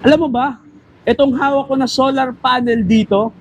Alam mo ba, itong hawak ko na solar panel dito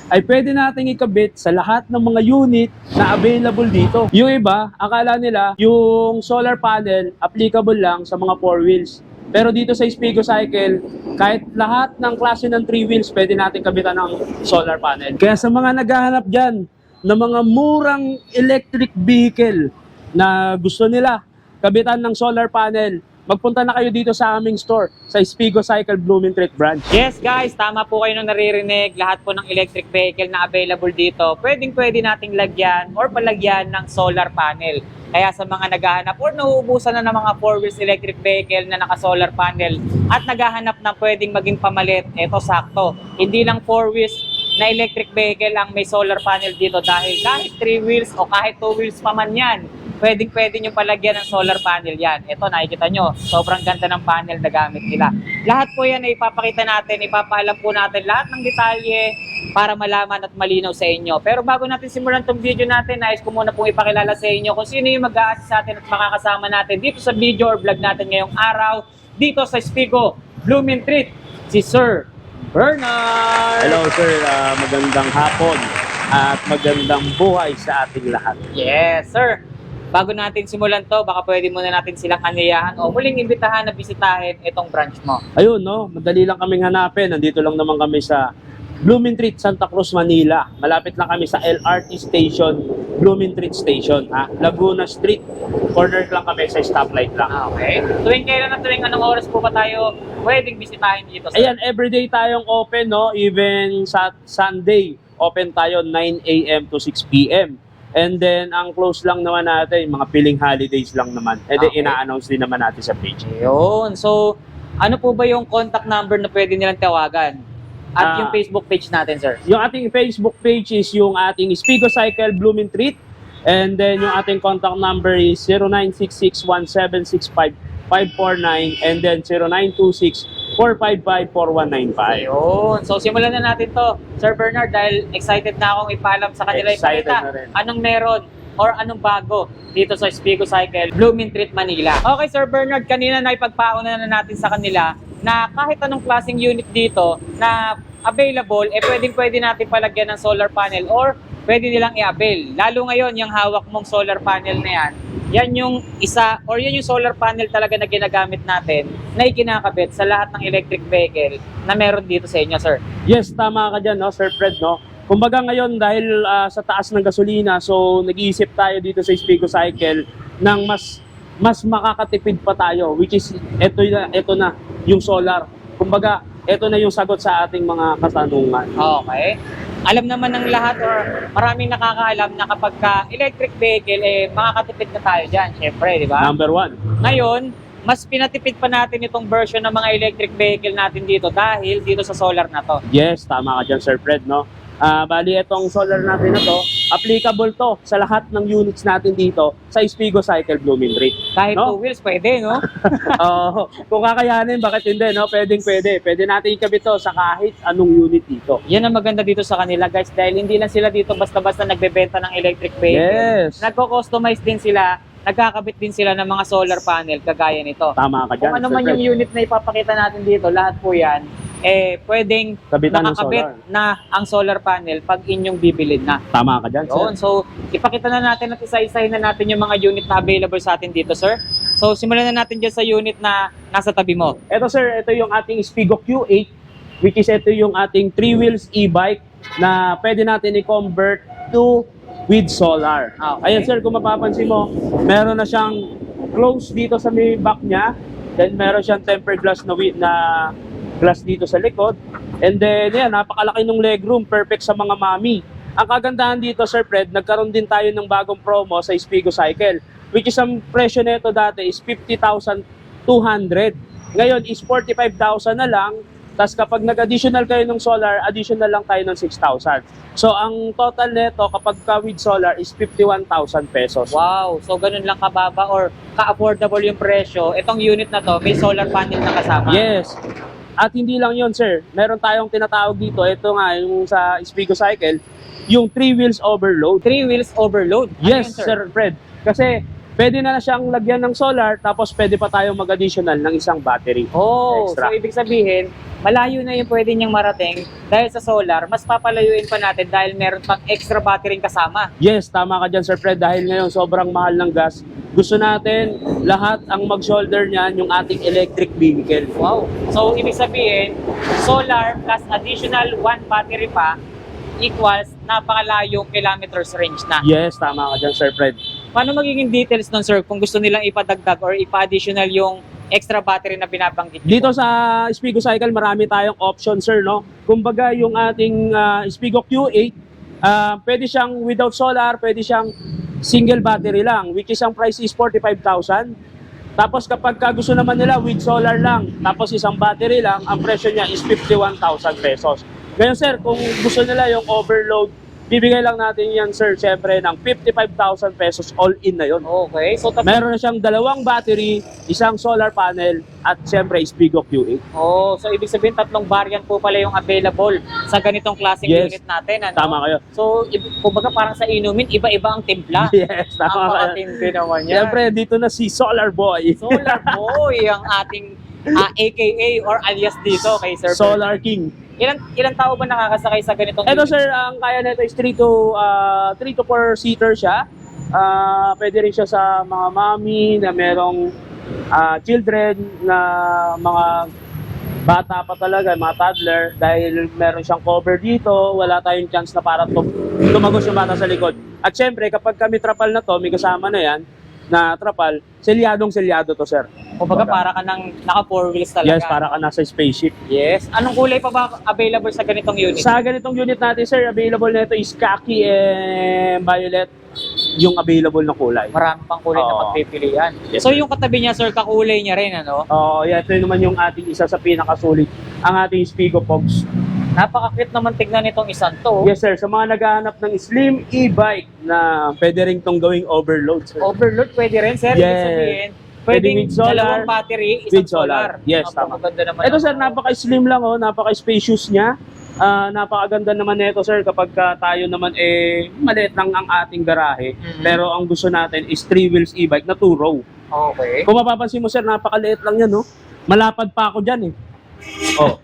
ay pwede nating ikabit sa lahat ng mga unit na available dito. Yung iba, akala nila yung solar panel applicable lang sa mga 4 wheels. Pero dito sa Spigo Cycle, kahit lahat ng klase ng 3 wheels, pwede natin kabitan ng solar panel. Kaya sa mga naghahanap dyan ng mga murang electric vehicle na gusto nila kabitan ng solar panel, magpunta na kayo dito sa aming store sa Spigo Cycle Blumentritt branch. Yes guys, tama po kayo nung naririnig. Lahat po ng electric vehicle na available dito, pwede nating lagyan or palagyan ng solar panel. Kaya sa mga naghahanap or nauubusan na ng mga 4 wheels electric vehicle na naka-solar panel at naghahanap ng pwedeng maging pamalit, eto sakto. Hindi lang 4 wheels na electric vehicle ang may solar panel dito dahil kahit 3 wheels o kahit 2 wheels pa man yan, pwede nyo palagyan ng solar panel yan. Ito, nakikita nyo, sobrang ganda ng panel na gamit nila. Lahat po yan ay ipapakita natin, ipapaalam po natin lahat ng detalye para malaman at malinaw sa inyo. Pero bago natin simulan tong video natin, nais ko muna pong ipakilala sa inyo kung sino yung mag-a-assist sa atin at makakasama natin dito sa video or vlog natin ngayong araw, dito sa Spigo Blumentritt, si Sir Bernard. Hello sir, magandang hapon at magandang buhay sa ating lahat. Yes, sir. Bago natin simulan to, baka pwede muna natin silang aniyahan o muling imbitahan na bisitahin itong branch mo. Ayun, no, madali lang kaming hanapin. Nandito lang naman kami sa Blumentritt, Santa Cruz, Manila. Malapit lang kami sa LRT Station, Blumentritt Station, ha? Laguna Street. Corner lang kami sa stoplight lang. Okay. Tuwing kailan at tuwing anong oras po ba tayo pwedeng bisitahin dito, sir? Ayan, everyday tayong open, no? Even sa Sunday, open tayo 9 a.m. to 6 p.m. And then, ang close lang naman natin, mga piling holidays lang naman. And then, Okay. ina-announce din naman natin sa page. Yun. So, ano po ba yung contact number na pwede nilang tawagan? At yung Facebook page natin, sir? Yung ating Facebook page is yung ating Spigo Cycle Blumentritt. And then, yung ating contact number is 0966-1765549 and then 0926-455-4195. Ayun. So, simulan na natin to. Sir Bernard, dahil excited na akong ipaalam sa kanila. Excited Ipakita na rin. anong meron or anong bago dito sa Spigo Cycle, Blumentritt, Manila. Okay, Sir Bernard, kanina na ipagpauna na natin sa kanila na kahit anong klaseng unit dito na available, pwede natin palagyan ng solar panel or pwede nilang i-avail. Lalo ngayon, yung hawak mong solar panel na yan yung isa or yan yung solar panel talaga na ginagamit natin na ikinakabit sa lahat ng electric vehicle na meron dito sa inyo, sir. Yes, tama ka dyan, no, Sir Fred, no? Kumbaga ngayon, dahil sa taas ng gasolina, so nag-iisip tayo dito sa Spigo Cycle ng mas makakatipid pa tayo, which is ito na yung solar. Kumbaga, ito na yung sagot sa ating mga katanungan. Okay. Alam naman ng lahat or maraming nakakaalam na kapag electric vehicle, makakatipid na tayo dyan, syempre, di ba? Number 1. Ngayon, mas pinatipid pa natin itong version ng mga electric vehicle natin dito dahil dito sa solar na to. Yes, tama ka dyan, Sir Fred, no? Bali, itong solar natin na to, applicable to sa lahat ng units natin dito sa Spigo Cycle Blumentritt. Kahit No? 2 wheels, pwede, no? Oo, kung kakayanin, bakit hindi, no? Pwede. Pwede natin ikabit to sa kahit anong unit dito. Yan ang maganda dito sa kanila, guys, dahil hindi lang sila dito basta-basta nagbebenta ng electric vehicle. Yes. Nagko-customize din sila, nagkakabit din sila ng mga solar panel kagaya nito. Tama ka dyan, Kung ano Sir man Fred. yung unit na ipapakita natin dito, lahat po yan, pwedeng Kabitan ng nakakabit solar. na ang solar panel pag inyong bibilin na. Tama ka dyan, Yun. Sir. So, ipakita na natin at isa-isahin na natin yung mga unit na available sa atin dito, sir. So, simulan na natin dyan sa unit na nasa tabi mo. Ito, Sir, ito yung ating Spigo Q8, which is ito yung ating 3 wheels e-bike na pwede natin i-convert to with solar. Okay. Ayan, Sir, kung mapapansin mo, meron na siyang close dito sa may back niya. Then, meron siyang tempered glass na glass dito sa likod. And then, yan, napakalaki ng legroom. Perfect sa mga mami. Ang kagandahan dito, Sir Fred, nagkaroon din tayo ng bagong promo sa Spigo Cycle. Which is ang presyo nito dati is 50,200. Ngayon is 45,000 na lang. Tapos kapag nag-additional kayo ng solar, additional lang tayo ng 6,000. So ang total nito kapag with solar is 51,000 pesos. Wow. So, ganun lang kababa or ka-affordable yung presyo. Itong unit na to, may solar panel na kasama. Yes. At hindi lang yon, sir. Meron tayong tinatawag dito. Ito nga, yung sa Spigo Cycle, yung 3 wheels overload. 3 wheels overload. Ano Yes, yun, Sir Fred. Kasi pwede na siyang lagyan ng solar, tapos pwede pa tayo mag-additional ng isang battery. Oh, Extra. so ibig sabihin, malayo na yung pwede niyang marating dahil sa solar, mas papalayuin pa natin dahil meron pang extra battery kasama. Yes, tama ka dyan, Sir Fred, dahil ngayon sobrang mahal ng gas. Gusto natin lahat ang mag-shoulder niyan yung ating electric vehicle. Wow. So ibig sabihin, solar plus additional 1 battery pa equals napakalayong kilometers range na. Yes, tama ka dyan, Sir Fred. Paano magiging details nun, sir, kung gusto nilang ipadagdag or ipa-additional yung extra battery na binabanggit niyo? Dito sa Spigo Cycle, marami tayong option, sir, no? Kumbaga, yung ating Spigo Q8, pwede siyang without solar, pwede siyang single battery lang, which is ang price is 45,000. Tapos kapag gusto naman nila with solar lang, tapos isang battery lang, ang presyo niya is 51,000 pesos. Ngayon, sir, kung gusto nila yung overload, bibigay lang natin yan, sir, syempre, ng 55,000 pesos all-in na yun. Okay. So, Meron na siyang 2 battery, isang solar panel, at syempre, Spigo Q8. so ibig sabihin 3 variant po pala yung available sa ganitong klaseng Yes. unit natin. Ano? Tama kayo. So, kumbaga parang sa inumin, iba-iba ang timpla. Yes, Ang tama kayo. makatindi naman yan. Syempre, dito na si Solar Boy. Solar Boy ang ating AKA or alias dito kay Sir Solar Bernie. King. Ilan tao ba nakakasakay sa ganitong Ito, unit? sir, ang kaya nito is 3 to 4 seater siya. Pwede rin siya sa mga mommy na merong children na mga bata pa talaga, mga toddler, dahil meron siyang cover dito, wala tayong chance na para tumagos yung bata sa likod. At syempre, kapag kami trapal na to, may kasama na yan, na trapal, selyadong-selyado to, sir. Kumbaga para ka nang naka 4 wheels talaga. Yes, para ka nasa spaceship. Yes. Anong kulay pa ba available sa ganitong unit? Sa ganitong unit natin, sir, available na ito is khaki and violet yung available na kulay. Marami pang kulay na Oo. pagpipilian. Yes, So sir. yung katabi niya, sir, kakulay niya rin, ano? Ito naman yung ating isa sa pinakasulit, ang ating Spigo Pogs. Napaka-cute naman tignan nitong isang to. Yes, sir. Sa mga naghahanap ng slim e-bike na pwede rin tong gawing overload, sir. Overload pwede rin, sir. Yes. Ibig sabihin, Pwede pwedeng with solar, dalawang battery, isang with solar. Yes, tama. Napakaganda naman. Ito, sir, napaka-slim lang, napaka-spacious niya. Napakaganda naman nito, sir, kapag tayo naman maliit lang ang ating garahe. Mhm. Pero ang gusto natin is 3 wheels e-bike na 2-row. Okay. Kung mapapansin mo, sir, napakaliit lang yan, no? Malapad pa ako dyan, eh. Oh.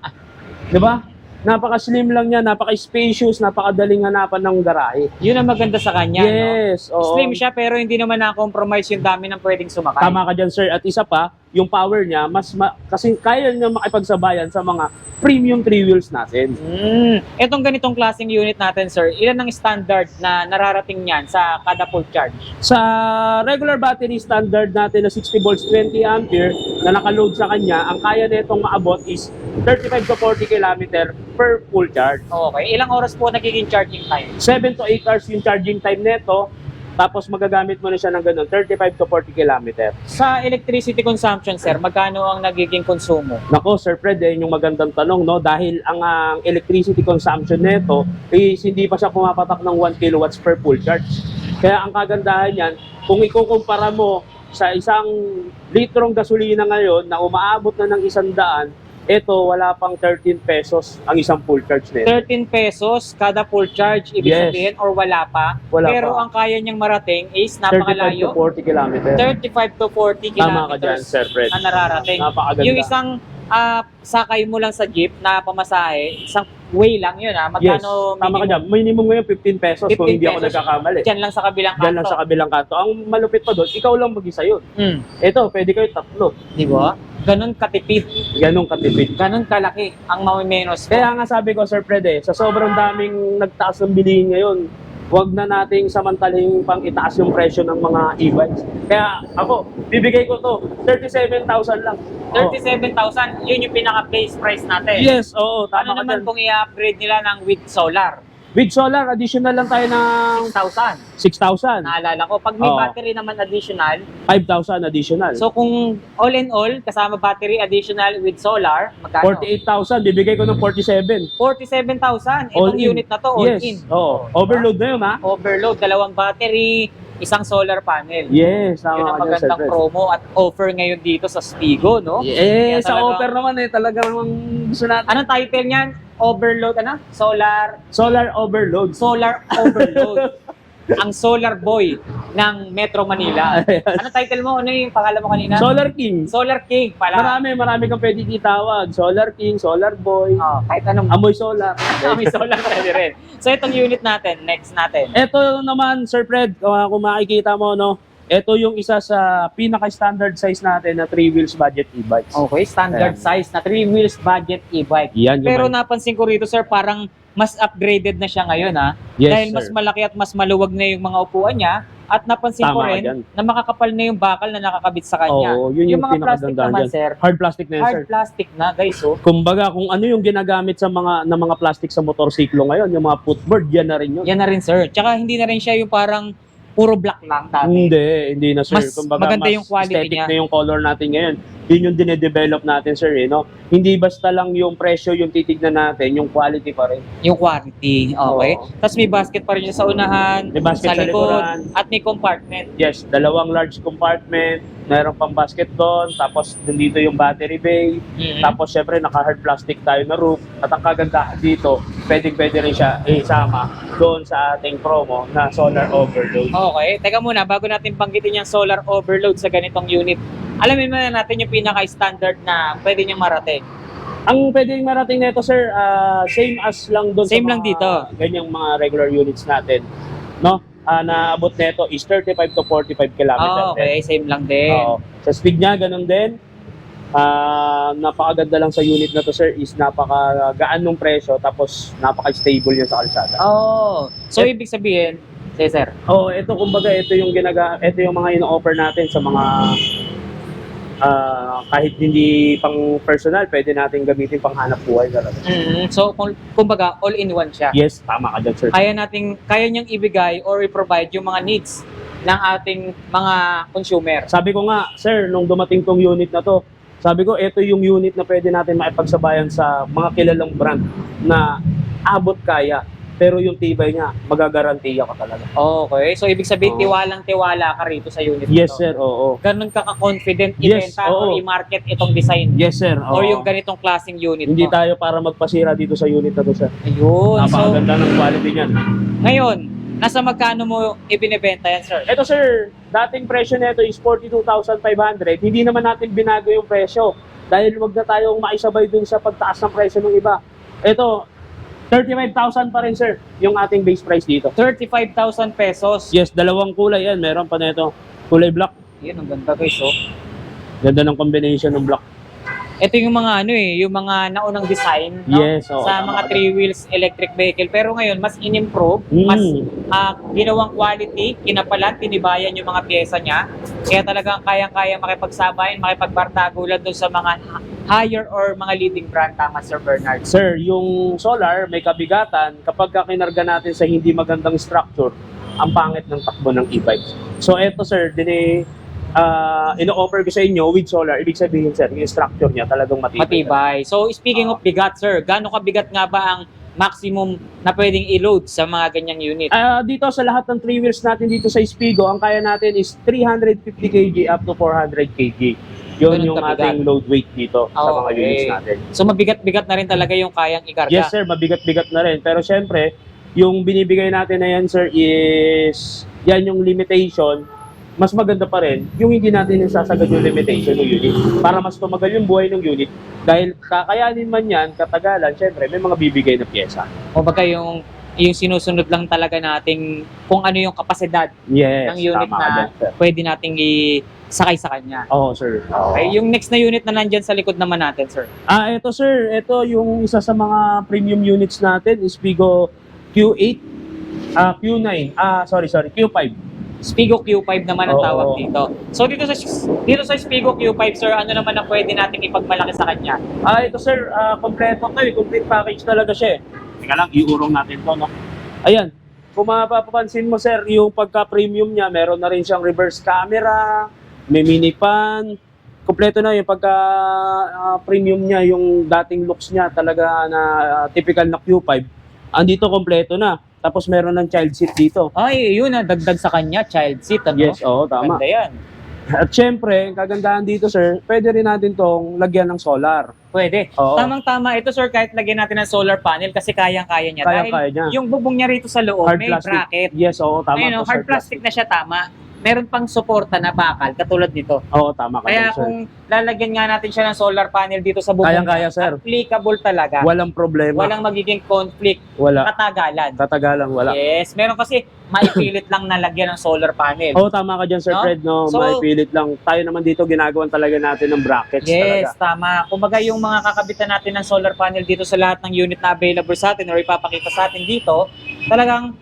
Di ba? Napaka-slim lang niya, napaka-spacious, napakadaling hanapan ng garahe. Yun ang maganda sa kanya, Yes, no? oo. Slim siya pero hindi naman na-compromise yung dami ng pwedeng sumakay. Tama ka dyan, sir. At isa pa, yung power niya, kasi kaya niya makipagsabayan sa mga premium 3 wheels natin. Etong ganitong klaseng unit natin, sir, ilan ang standard na nararating niyan sa kada full charge? Sa regular battery standard natin na 60 volts 20 ampere na nakaload sa kanya, ang kaya nitong maabot is 35 to 40 kilometer per full charge. Okay. Ilang oras po nagiging charging time? 7 to 8 hours yung charging time nito, tapos magagamit mo na siya ng ganun, 35 to 40 kilometer. Sa electricity consumption, sir, magkano ang nagiging konsumo? Nako, Sir Fred, yung magandang tanong, no? Dahil ang electricity consumption nito is hindi pa siya pumapatak ng 1 kilowatts per full charge. Kaya ang kagandahan niyan, kung ikukumpara mo sa isang litrong gasolina ngayon na umaabot na ng 100, ito wala pang 13 pesos ang isang full charge nito. 13 pesos kada full charge, ibig Yes. sabihin, or wala pa. Wala pero pa. ang kaya niyang marating is 35 to napakalayo. 40 kilometer. 35 to 40 Tama ka dyan, kilometers Sir Fred. na nararating. Napakaganda. Yung isang sakay mo lang sa jeep na pamasahe, isang way lang yun, Yes, magkano tama ka dyan. Minimum ngayon 15 pesos kung 15 hindi ako pesos. nagkakamali. Diyan lang sa kabilang Diyan lang kanto. sa kabilang kanto. Ang malupit pa doon, ikaw lang mag-isa yun. Ito, pwede kayo tatlo. Di ba? Ganun katipid, Ganong katipid. ganun kalaki ang mamimenos mo. Kaya nga sabi ko, Sir Fred, sa sobrang daming nagtaas ng bilihin ngayon, huwag na nating samantalhin pang itaas yung presyo ng mga e-bikes. Kaya ako, bibigay ko to, 37,000 lang. 37,000, yun yung pinaka-base price natin. Yes, oo, Ano tama ka naman dyan. kung i-upgrade nila ng with solar? With solar, additional lang tayo ng 6,000. 6,000. Naalala ko. Pag may Oo. battery naman additional, 5,000 additional. so kung all in all, kasama battery additional with solar, magkano? 48,000, bibigay ko ng 47. 47,000. All Itong in. unit na to, all Yes, in. oo. Overload na yun, ha? Overload, 2 battery, isang solar panel. Yes, Yun tama ang ka dyan, Sir magandang Fred. promo at offer ngayon dito sa Spigo, no? Kaya Sa talagang- offer naman talagang gusto natin. Anong title niyan? Overload, ano? Solar Solar overload. Overload. Ang Solar Boy. ng Metro Manila. Ano title mo? Ano yung pangalan mo kanina? Solar King. Solar King pala. Marami kang pwede itawag. Solar King, Solar Boy, Oh, kahit anong Amoy Solar. may solar pwede rin. So itong unit natin, next natin. Ito naman, Sir Fred, kung makikita mo, no, ito yung isa sa pinaka-standard size natin na 3 wheels budget e-bikes. Okay, standard Ayan. size na 3 wheels budget e-bike. Yan yung Pero napansin ko rito, sir, parang mas upgraded na siya ngayon, ha? Yes, Dahil sir. mas malaki at mas maluwag na yung mga upuan niya. At napansin ko Tama ka rin dyan. na makakapal na yung bakal na nakakabit sa kanya. Oo, yun yung mga plastic pinakagandaan naman, dyan. sir, Hard plastic na yan, hard sir. plastic na, guys, oh. Kumbaga, kung ano yung ginagamit sa mga plastic sa motorsiklo ngayon, yung mga footboard, yan na rin yun. Yan na rin, sir. Tsaka hindi na rin siya yung parang puro black lang dati. Hindi na, sir. Mas Kumbaga, maganda yung quality aesthetic niya. na yung color natin ngayon. Yun yung dinedevelop natin, sir, eh, no? Hindi basta lang yung presyo yung titignan natin, yung quality pa rin. Yung quality, okay. Oo. Tapos may basket pa rin siya sa unahan, May basket sa likod, likuran. at may compartment. Yes, 2 large compartment, mayroon pang basket doon, tapos dito yung battery bay, tapos syempre naka-hard plastic tayo na roof, at ang kagandahan dito, pwede rin siya isama doon sa ating promo na solar overload. Okay, teka muna, bago natin banggitin yung solar overload sa ganitong unit, alamin muna natin yung pinaka-standard na pwede niyang marating. Ang pwedeng marating nito, sir, same as lang doon Same sa lang dito. ganyang mga regular units natin, no? Naabot nito is 35 to 45 kilometers. Okay, same lang din. Oo. Sa speed niya, ganun din. Napakaganda lang sa unit na to, sir, is napakagaan ng presyo, tapos napaka-stable niya sa kalsada. Oh, so ibig sabihin, sir, Ito kumbaga, ito yung mga ino-offer natin sa mga kahit hindi pang personal, pwede natin gamitin pang hanap buhay talaga. so kumbaga all-in-one siya. Yes, tama ka dyan, sir. Kaya niyang ibigay or i-provide yung mga needs ng ating mga consumer. Sabi ko nga, sir, nung dumating tong unit na to, sabi ko, ito yung unit na pwede natin maipagsabayan sa mga kilalang brand na abot kaya, pero yung tibay niya, magagarantiya ka talaga. Okay, so ibig sabihin Oo. tiwalang-tiwala ka rito sa unit Yes, na to. sir, oo. Ganun ka ka-confident Yes, ibenta or oo. i-market itong design Yes, sir, oo. or yung ganitong klaseng unit Hindi mo. tayo para magpasira dito sa unit na to, sir. Ayun. So, Napakaganda ng quality niyan. ngayon, nasa magkano mo ibinebenta yan, sir? Ito, sir, dating presyo nito is 42,500. Hindi naman natin binago yung presyo dahil wag na tayong maisabay dun sa pagtaas ng presyo ng iba. Ito, 35,000 pa rin, sir, yung ating base price dito. 35,000 pesos. Yes, dalawang kulay yan. Meron pa nito. Kulay black. Yun, ang ganda, guys, oh. Ganda ng combination ng black. Ito yung mga yung mga naunang design, no? Yes, oo, sa tama mga ka 3 wheels electric vehicle. Pero ngayon, mas in-improve, Mm. mas ginawang quality, kinapalan, tinibayan yung mga pyesa niya. Kaya talagang kayang-kaya makipagsabayan, makipagbardagulan doon sa mga higher or mga leading brand. Tama, Sir Bernard. Sir, yung solar may kabigatan kapag kinarga natin sa hindi magandang structure, ang pangit ng takbo ng e-bike. So eto, sir, ino-offer ko sa inyo with solar. Ibig sabihin, sir, yung structure niya talagang matibay. Matibay. So, speaking of bigat, sir, gaano kabigat nga ba ang maximum na pwedeng i-load sa mga ganyang unit? Dito sa lahat ng 3 wheels natin dito sa Spigo, ang kaya natin is 350 kg up to 400 kg. Yun Ganun yung kabigat. ating load weight dito sa mga Okay. units natin. So, mabigat-bigat na rin talaga yung kayang ikarga. Yes, sir, mabigat-bigat na rin. Pero syempre, yung binibigay natin na yan, sir, is yan yung limitation. Mas maganda pa rin yung hindi natin sasagad yung limitation ng unit para mas tumagal yung buhay ng unit. Dahil kakayanin man yan, katagalan, syempre, may mga bibigay na pyesa. O baga yung sinusunod lang talaga nating kung ano yung kapasidad Yes, ng unit tama ka na dyan, sir. pwede nating isakay sa kanya. Oo, sir. Oo. Okay, yung next na unit na nandyan sa likod naman natin, sir. Ito, sir. Ito yung isa sa mga premium units natin, Spigo Q8, Q9, Q5. Spigo Q5 naman ang Oo. tawag dito. So dito sa Spigo Q5, sir, ano naman ang pwede nating ipagmalaki sa kanya? Ito, sir, kompleto to, complete package talaga siya. Teka lang, iurong natin to, no? Ayan. Kung mapapansin mo, sir, yung pagka-premium niya, meron na rin siyang reverse camera, may mini fan, kompleto na yung pagka-premium niya, yung dating looks niya talaga na typical na Q5. Andito kompleto na. Tapos meron ng child seat dito. Ay, yun dagdag sa kanya, child seat, ano? Yes, oo, tama. Ganda yan. At syempre, kagandahan dito sir, pwede rin natin tong lagyan ng solar. Pwede. Oo. Tamang-tama ito sir, kahit lagyan natin ng solar panel kasi kayang-kaya niya. Kaya niya. Yung bubong niya rito sa loob, Hard may plastic. bracket. Yes, oo, tama Ayun, po, hard plastic na siya, tama. Meron pang suporta na bakal, katulad nito. Oo, tama ka Kaya dyan, sir. kung lalagyan nga natin siya ng solar panel dito sa bubong, Kayang-kaya, sir. applicable talaga. Walang problema. Walang magiging conflict, Wala. katagalan. Tatagalan, wala. Yes, meron kasi maipilit lang na lagyan ng solar panel. Oo, tama ka dyan, Sir No? Fred, no? So- Maipilit lang. Tayo naman dito, ginagawan talaga natin ng brackets Yes, talaga. tama. Kumbaga yung mga kakabitan natin ng solar panel dito sa lahat ng unit na available sa atin or ipapakita sa atin dito, talagang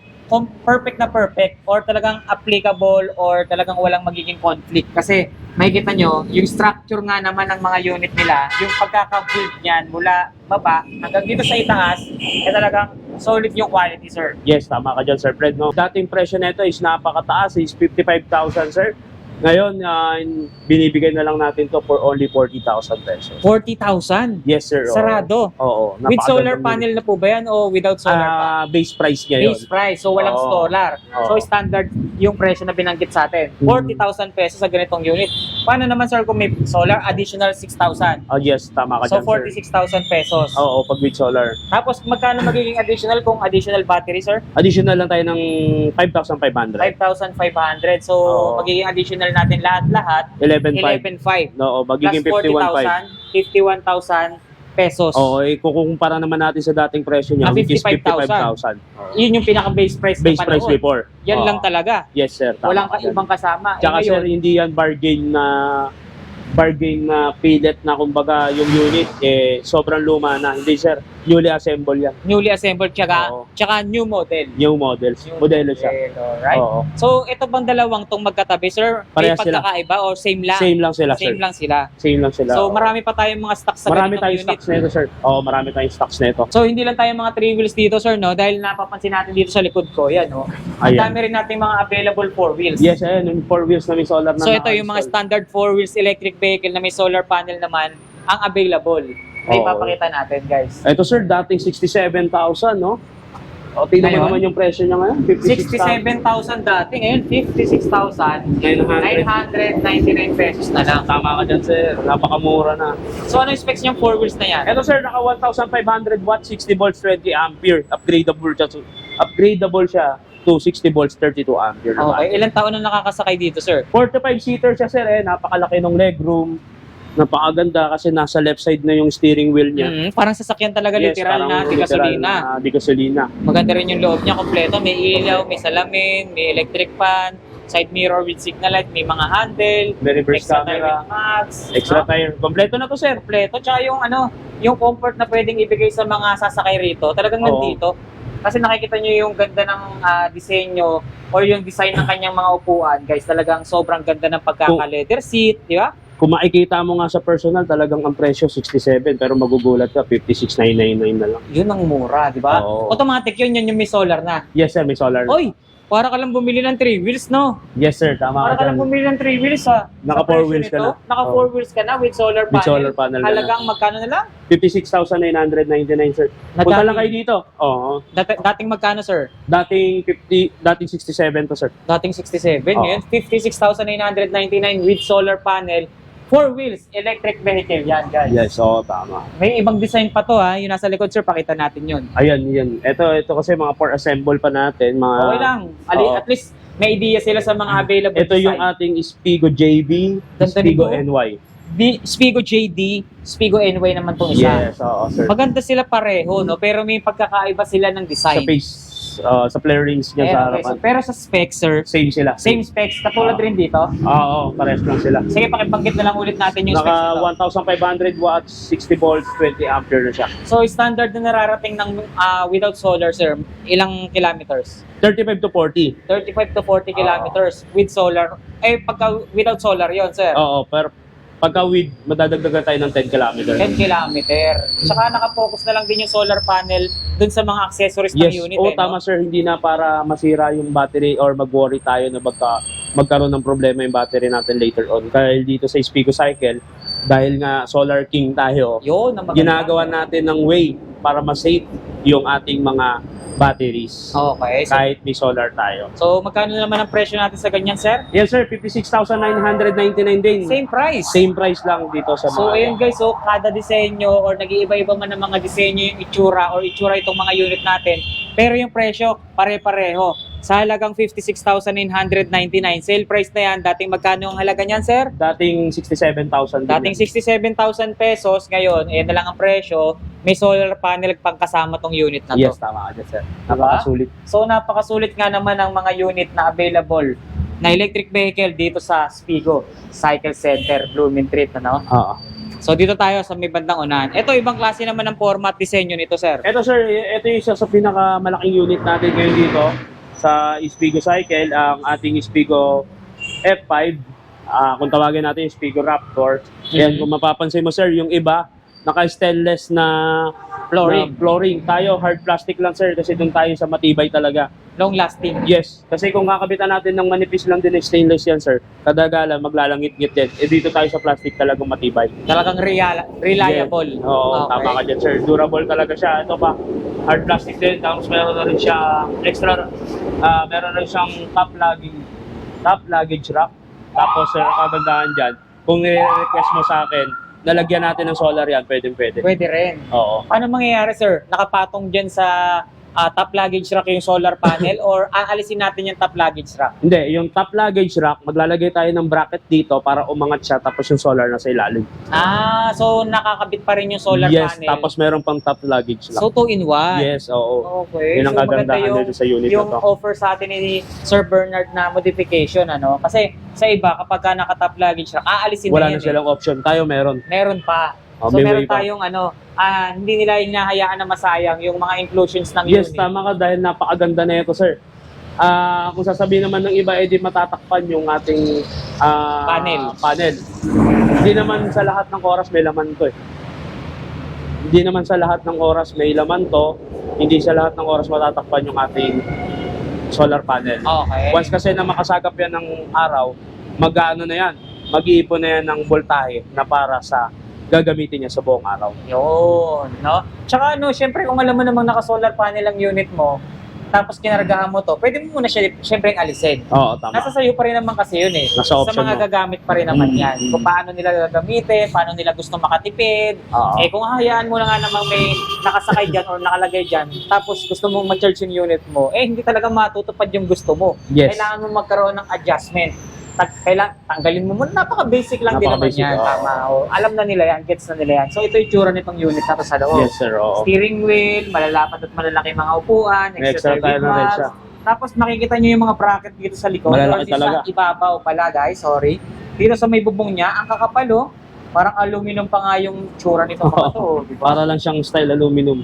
perfect na perfect or talagang applicable or talagang walang magiging conflict. Kasi makikita nyo, yung structure nga naman ng mga unit nila, yung pagkaka-build niyan mula baba hanggang dito sa itaas, ay talagang solid yung quality, sir. Yes, tama ka dyan, Sir Fred, no? Dating presyo nito is napakataas, is 55,000, sir. Ngayon, binibigay na lang natin to for only 40,000 pesos. 40,000? Yes, sir. oo. Sarado. Oo. With solar napakagandang panel na po ba yan o without solar panel? base price niya yun. Base price, so walang Oo. solar. Oo. So standard yung presyo na binanggit sa atin. Mm. 40,000 pesos sa ganitong unit. Paano naman sir kung may solar, additional 6,000? Oh, yes, tama ka So dyan, sir. 46,000 pesos. Oo, pag with solar. Tapos magkano magiging additional kung additional battery, sir? Additional lang tayo ng 5,500. 5,500. So Oo. magiging additional natin lahat 11,500. 11,500. No, Plus magiging 51,500. 51,000 pesos. Oo, kukumpara naman natin sa dating presyo niya, Na which is 55,000. 55,000. Oo. Yun yung pinaka-base price Base na price panahon. before. Yan Oo. lang talaga. Yes, sir. Tama Walang ka dyan. ibang kasama. Tsaka Ngayon, sir, hindi yan bargain na pilit na kumbaga yung unit sobrang luma na. Hindi sir, newly assemble yan. newly assembled Oo. tsaka new model. New models. Modelo siya. Alright. Oo. So, ito bang dalawang tong magkatabi, sir? May Parehas sila. pagkakaiba or same lang? Same lang sila, Same sir. lang sila. Same lang sila. So, Oo. marami pa tayong mga stocks sa Marami ganitong tayong unit. stocks nito, sir. Oo, marami tayong stocks nito. So, hindi lang tayo mga 3 wheels dito, sir, no? Dahil napapansin natin dito sa likod ko, yan, no? Ang Ayan. dami rin nating mga available 4 wheels. Yes, ayun, yung 4 wheels na may solar na So, ito yung mga naka-install. standard 4 wheels electric vehicle na may solar panel naman ang available. Ay, Oo. papakita natin, guys. Ito sir, dating 67,000, no? O, tingnan mo Ngayon? naman yung presyo niya ngayon. 67,000 dati, ngayon 56,999 pesos na lang. Tama ka dyan, sir. Napakamura na. So, ano yung specs niyang 4 wheels na yan? Ito sir, naka 1,500 watts, 60 volts, 20 ampere. Upgradable siya to 60 volts, 32 ampere. naman. Okay, ilang taon na nakakasakay dito, sir? 45-seater siya sir, napakalaki ng legroom. Napakaganda kasi nasa left side na yung steering wheel niya. Parang sasakyan talaga, literal na, di gasolina. Di gasolina. Maganda rin yung loob niya, kompleto. May ilaw, may salamin, may electric fan, side mirror with signal light, may mga handle, May reverse extra tire camera, with max, extra no? tire. Kompleto na to sir. Kompleto. Tsaka yung yung comfort na pwedeng ibigay sa mga sasakay rito, talagang Oo. nandito. Kasi nakikita nyo yung ganda ng disenyo or yung design ng kanyang mga upuan, guys. Talagang sobrang ganda ng pagkaka-leather seat, di ba? Kung makikita mo nga sa personal, talagang ang presyo 67 pero magugulat ka 56,999 na lang. Yun ang mura, di ba? Oo. Automatic yun yung may solar na. Yes sir, may solar. Oy, para ka lang bumili ng 3 wheels, no? Yes sir, tama Para ka ka lang dyan. bumili ng 3 wheels, ha? Naka Sa 4 presyo wheels ka nito, na. Naka 4 Oo. wheels ka na with solar panel. With solar panel ka na. Halagang magkano na lang? 56,999 sir. Punta lang kayo dito. Oo. Dating magkano, sir? Dating 67 to sir. Dating 67, Oo. ngayon 56,999 with solar panel. 4 wheels, electric vehicle yan, guys. Yes, oo, tama. May ibang design pa to, ha? Yung nasa likod, sir, pakita natin yun. Ayan, yan. Ito kasi mga for assemble pa natin. Mga, Okay lang. Oo. At least, may idea sila sa mga available Ito yung design. ating Spigo JB, Ganda Spigo nito. NY. Spigo JD, Spigo NY naman tong isa. Yes, oo, sir. Maganda sila pareho, no? Pero may pagkakaiba sila ng Sa design. face, sa flare rings niya Eh, sa okay, harapan. so, pero sa specs, sir, Same sila. same specs. Katulad rin dito. Oo, pares lang sila. Sige, pakibanggit na lang ulit natin yung specs Naka nito. 1,500 watts, 60 volts, 20 ampere na siya. So, standard na nararating ng without solar, sir, ilang kilometers? 35 to 40. 35 to 40 kilometers with solar. Eh, pagka without solar yon, sir. Oo, pero pagka with, madadagdagan tayo ng 10 kilometers. 10 kilometer. Tsaka nakafocus na lang din yung solar panel dun sa mga accessories Yes, ng unit. oo, no? tama sir. Hindi na para masira yung battery or mag-worry tayo na magkaroon ng problema yung battery natin later on. Dahil dito sa Spigo Cycle, dahil nga Solar King tayo, Yun, ang maganda. ginagawa natin ng way para mas safe yung ating mga batteries. Okay. So, Kahit may solar tayo. so magkano naman ang presyo natin sa ganyan, sir? Yes sir, 56,999 din. Same price. Same price lang dito sa mga. So ayun guys, so kada disenyo or nag-iiba-iba man ng mga disenyo yung itsura or itsura itong mga unit natin. Pero yung presyo, pare-pareho. Sa halagang 56,999. Sale price na yan. Dating magkano ang halaga niyan, sir? Dating 67,000 din. Dating 67,000 pesos. Ngayon, eh na lang ang presyo. May solar panel pang kasama tong unit na to. Yes, tama ka dyan, sir. Napakasulit. So napakasulit nga naman ang mga unit na available na electric vehicle dito sa Spigo Cycle Center, Blooming Treat, ano? Oo. So dito tayo sa may bandang unahan. Ito ibang klase naman ng format disenyo nito, sir. Ito sir, ito yung isa sa pinakamalaking unit natin ngayon dito sa Spigo Cycle, ang ating Spigo F5. Kung tawagin natin yung Spigo Raptor. Yan, kung mapapansin mo sir, yung iba, naka-stainless na flooring. Tayo, hard plastic lang sir, kasi doon tayo sa matibay talaga. Long lasting. Yes, kasi kung kakabitan natin ng manipis lang din ng stainless yan sir, kadagalan maglalangit-ngit din. Dito tayo sa plastic talagang matibay. Talagang reliable. Yes. Oo, Okay. tama ka dyan sir. Durable talaga siya. Ito pa, hard plastic din. Tapos meron na rin siya extra, meron na rin siyang top luggage rack. Tapos sir, ang kagandahan dyan, kung i-request mo sa akin, nalagyan natin ng solar yan, pwede. Pwede rin. Oo. Paano mangyayari, sir? Nakapatong dyan sa top luggage rack yung solar panel or aalisin natin yung top luggage rack? Hindi, yung top luggage rack, maglalagay tayo ng bracket dito para umangat siya tapos yung solar nasa ilalim. So nakakabit pa rin yung solar Yes, panel. tapos meron pang top luggage rack. So 2-in-1. Yes, oo. Okay. Yun ang So, maganda kagandahan dito sa unit na yung to. offer sa atin ni Sir Bernard na modification, ano? Kasi sa iba, kapag ka naka-top luggage rack, aalisin Wala na na yan. silang option. Tayo meron. Meron pa. Oh, So may meron way pa. tayong hindi nila hinahayaan na masayang yung mga inclusions ng Yes, unit. tama ka dahil napakaganda na ito, sir. Kung sasabihin naman ng iba, edi matatakpan yung ating panel. Hindi naman sa lahat ng oras may laman to eh. Hindi naman sa lahat ng oras may laman to. Hindi sa lahat ng oras matatakpan yung ating solar panel. Okay. Once kasi na makasagap yan ng araw, mag-ano na yan, mag-iipon na yan ng voltahe na para sa gagamitin niya sa buong araw. Yun, no? Tsaka syempre kung alam mo namang naka-solar panel ang unit mo, tapos kinargahan mo to, pwede mo muna siya syempre alisin. Oo, tama. Nasa sayo pa rin naman kasi yun eh. Nasa Sa option mga mo. gagamit pa rin naman yan. Kung paano nila gagamitin, paano nila gusto makatipid. Oo. Kung hahayaan mo na nga namang may nakasakay dyan or nakalagay dyan, tapos gusto mong ma-charge yung unit mo, hindi talaga matutupad yung gusto mo. Yes. Kailangan mo magkaroon ng adjustment. Tanggalin mo muna. Napaka-basic lang din naman Napaka-basic, yan. oo. Tama. Alam na nila yan, gets na nila yan. So ito yung tsura nitong unit na to sa loob. Yes, sir. Oo. Steering wheel, malalapat at malalaki mga upuan, Extra extra tire na rin mags. siya. Tapos makikita nyo yung mga bracket dito sa likod. Malalaki Or sa talaga. ibabaw pala guys, sorry. Dito sa may bubong niya, ang kakapalo, parang aluminum pa nga yung tsura nito mga to. Diba? Para lang siyang style aluminum.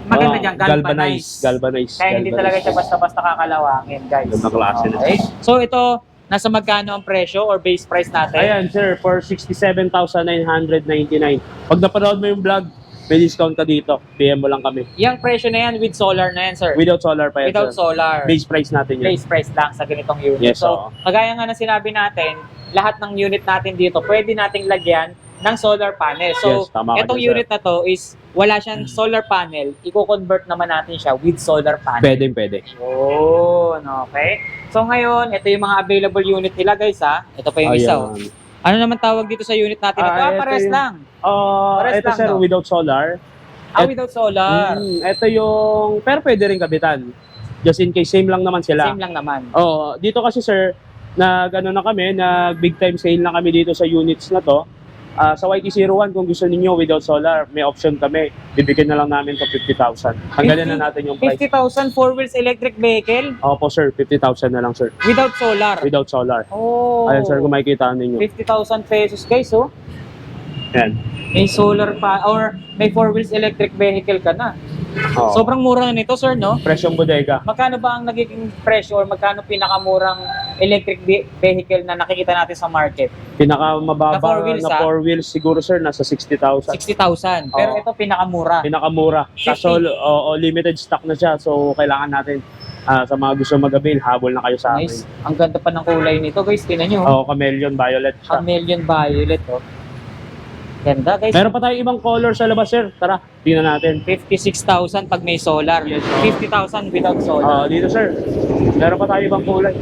Maganda Oo, dyan, galvanized. Galvanized. Kaya hindi talaga siya basta-basta kakalawangin guys. Ganda klase na. Okay. So ito, nasa magkano ang presyo or base price natin? Ayan, sir, for 67,999. Pag napanood mo yung vlog, may discount ka dito. PM mo lang kami. Yung presyo na yan with solar na yan, sir. Without solar pa yan, Without sir. solar. Base price natin yan. Base price lang sa ganitong unit. Yes, so, oo. kagaya nga na sinabi natin, lahat ng unit natin dito, pwede nating lagyan ng solar panel. So, Yes, tama ka itong dyan, sir. unit na to is wala siyang solar panel, i-convert naman natin siya with solar panel. Pwede. Yun, okay. So ngayon, ito yung mga available unit nila guys ha. Ito pa yung isa. Oh. Ayan. Ano naman tawag dito sa unit natin? Ito, Ito pares yung- lang. Pares Ito, lang, sir, no? without solar. Without solar. Ito yung, pero pwede rin kabitan. Just in case, same lang naman sila. Same lang naman. Dito kasi, sir, na kami, big time sale na kami dito sa units na to. Sa YT01, kung gusto ninyo without solar, may option kami. Bibigyan na lang namin to 50,000. Tanggalin na natin yung price. 50,000 4 wheels electric vehicle Opo, sir. 50,000 na lang, sir. without solar. Without solar. Oh. Ayan, sir, kung makikita ninyo. 50,000 pesos guys, oh. Yan. May solar pa or may 4 wheels electric vehicle ka na. Oo. Sobrang mura na nito, sir, no? Presyong bodega. Magkano ba ang nagiging presyo or magkano pinakamurang electric vehicle na nakikita natin sa market? Pinakamababa Na four wheels, na 4 wheels siguro, sir, nasa 60,000. 60,000. Pero Oo. ito pinakamura. Pinakamura. Kaso, limited stock na siya. So, kailangan natin sa mga gusto mag-avail, habol na kayo sa amin. Nice. Ang ganda pa ng kulay nito, guys. Tingnan nyo. Oo, chameleon violet siya. Chameleon violet, oh. Ganda guys. Meron pa tayong ibang color sa labas, sir. Tara, tingnan natin. 56,000 pag may solar. Yes, oh. 50,000 without solar. Dito, sir. Meron pa tayong ibang kulay.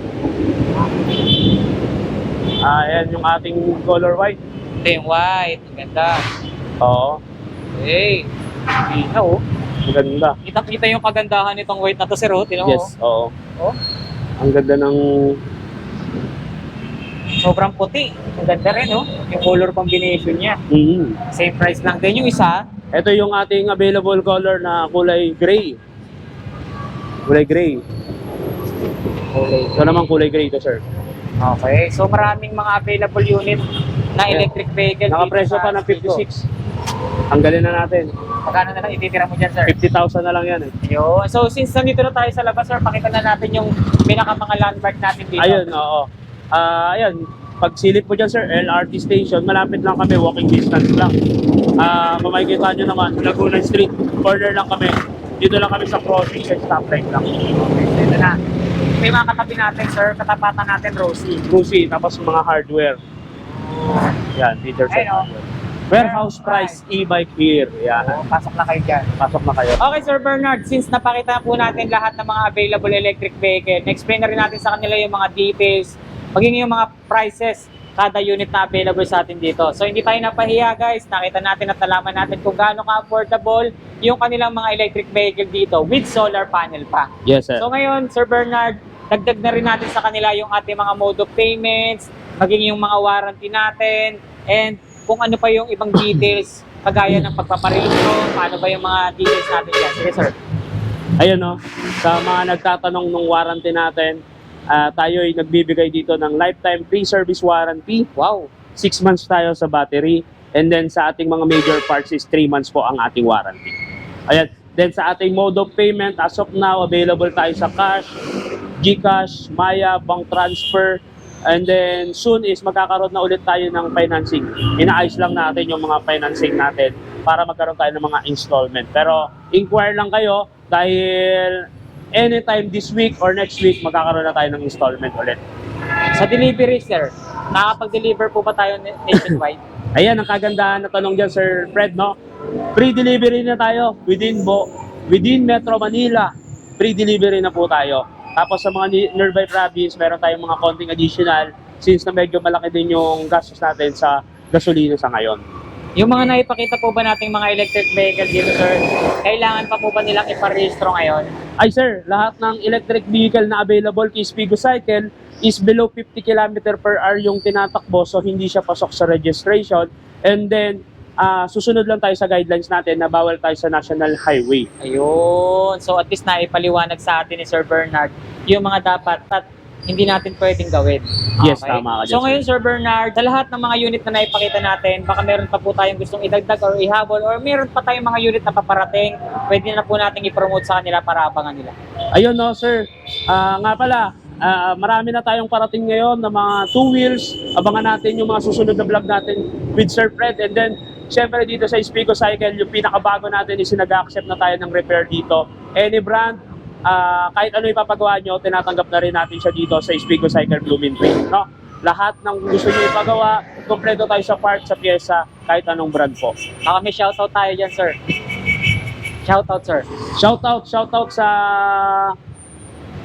Ayan yung ating color white. Ito yung white. Ang ganda. Oo. Hey. Ganda oh. Maganda. Kita-kita yung kagandahan nitong white na to, sir. Oh. Tinan mo. Yes, oo. Oh. Ang ganda ng... Sobrang puti. Ang ganda rin, oh. Yung color combination niya. Same price lang din yung isa. Ito yung ating available color na kulay gray. Kulay gray. Ito naman kulay gray ito, sir. Okay. So maraming mga available unit na electric vehicle. Nakapresyo pa ng 56. Ang galing na natin. Magkano na lang ititira mo dyan, sir? 50,000 na lang yan eh. Yun. So since nandito na tayo sa labas, sir, pakita na natin yung pinaka mga landmark natin dito. Ayun, oo. Ayun, pag silip po dyan, sir, LRT station, malapit lang kami, walking distance lang. Mamakikita nyo naman, Laguna Street, corner lang kami. Dito lang kami sa crossing, sa stoplight lang. Okay, so ito na. May mga katabi natin, sir. Katapatan natin, Rosie. Lucy, tapos mga hardware. Yan, dito sa Ayun, oh. warehouse price e-bike here. Yan, Oh, pasok na kayo dyan. pasok na kayo. Okay, Sir Bernard, since napakita po natin lahat ng mga available electric vehicle, explain na rin natin sa kanila yung mga details, maging yung mga prices, kada unit na available sa atin dito. So hindi tayo napahiya guys, nakita natin at nalaman natin kung gaano ka-affordable yung kanilang mga electric vehicle dito with solar panel pa. Yes, sir. So ngayon, Sir Bernard, dagdag na rin natin sa kanila yung ating mga mode of payments, maging yung mga warranty natin, and kung ano pa yung ibang details, kagaya ng pagpaparehistro, paano ba yung mga details natin yan. Sige, sir. Ayun, no, sa mga nagtatanong ng warranty natin, tayo ay nagbibigay dito ng lifetime free service warranty. Wow. 6 months tayo sa battery. And then sa ating mga major parts is 3 months po ang ating warranty. Ayan. Then sa ating mode of payment, as of now, available tayo sa cash, GCash, Maya, bank transfer. And then soon is magkakaroon na ulit tayo ng financing. Inaayos lang natin yung mga financing natin para magkaroon tayo ng mga installment. Pero inquire lang kayo dahil anytime this week or next week, magkakaroon na tayo ng installment ulit. Sa delivery, sir, nakapag-deliver po ba tayo nationwide? Ayan, ang kagandahan na tanong dyan, Sir Fred, no? Free delivery na tayo within Metro Manila. Free delivery na po tayo. Tapos sa mga nearby province, meron tayong mga konting additional since na medyo malaki din yung gastos natin sa gasolina sa ngayon. Yung mga naipakita po ba nating mga electric vehicle dito, sir, kailangan pa po ba nilang iparehistro ngayon? Ay sir, lahat ng electric vehicle na available kay Spigo Cycle is below 50 km per hour yung tinatakbo, so hindi siya pasok sa registration. And then, susunod lang tayo sa guidelines natin na bawal tayo sa national highway. Ayun. So at least naipaliwanag sa atin ni Sir Bernard yung mga dapat at hindi natin pwedeng gawin. Yes, tama ka dyan, So ngayon, Sir Bernard, sa lahat ng mga unit na naipakita natin, baka meron pa po tayong gustong idagdag or ihabol or meron pa tayong mga unit na paparating, pwede na po nating i-promote sa kanila para abangan nila. Ayun no, sir. Nga pala, marami na tayong parating ngayon na mga 2 wheels. Abangan natin yung mga susunod na vlog natin with Sir Fred. And then, syempre dito sa Spigo Cycle, yung pinakabago natin is nag-accept na tayo ng repair dito. Any brand, kahit ano ipapagawa nyo, tinatanggap na rin natin siya dito sa Spigo Cycle Blooming Tree. No? Lahat ng gusto nyo ipagawa, kompleto tayo sa part, sa pyesa, kahit anong brand po. Baka may shoutout tayo dyan, sir. Shoutout, sir. Shoutout sa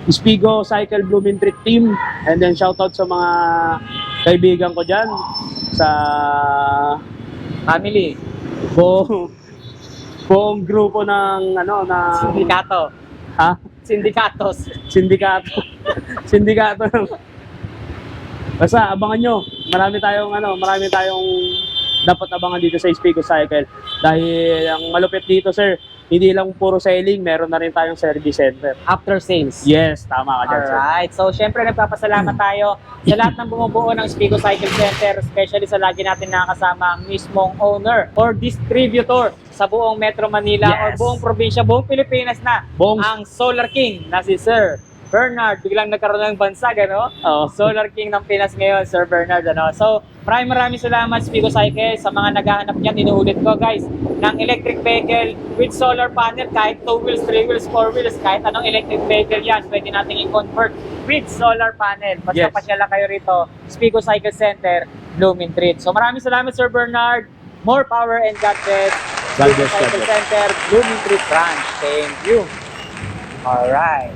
Spigo Cycle Blooming Tree team. And then shoutout sa mga kaibigan ko dyan sa Family. buong grupo ng Sindikato. Sindikatos. Sindikato ng basta abangan nyo. Marami tayong dapat abangan dito sa Spigo Cycle dahil ang malupit dito, sir, hindi lang puro selling, meron na rin tayong service center. After sales. Yes, tama ka dyan, sir. Alright. So, syempre, nagpapasalamat tayo sa lahat ng bumubuo ng Spigo Cycle Center, especially sa lagi natin nakakasama ang mismong owner or distributor sa buong Metro Manila or Yes. buong probinsya, buong Pilipinas na, ang Solar King na si Sir Bernard. Biglang nagkaroon ng bansag, ano? Oo. Solar King ng Pinas ngayon, Sir Bernard, ano? So, maraming salamat, Spigo Cycle, sa mga naghahanap niyan. Inuulit ko, guys, ng electric vehicle with solar panel, kahit 2 wheels, 3 wheels, 4 wheels, kahit anong electric vehicle yan, pwede natin i-convert with solar panel. Basta Yes. pasyala kayo rito, Spigo Cycle Center, Blooming Treat. So, maraming salamat, Sir Bernard. More power and God bless. God bless, God Motorcycle bless. Center, Blooming Trees Ranch. Thank you. Alright.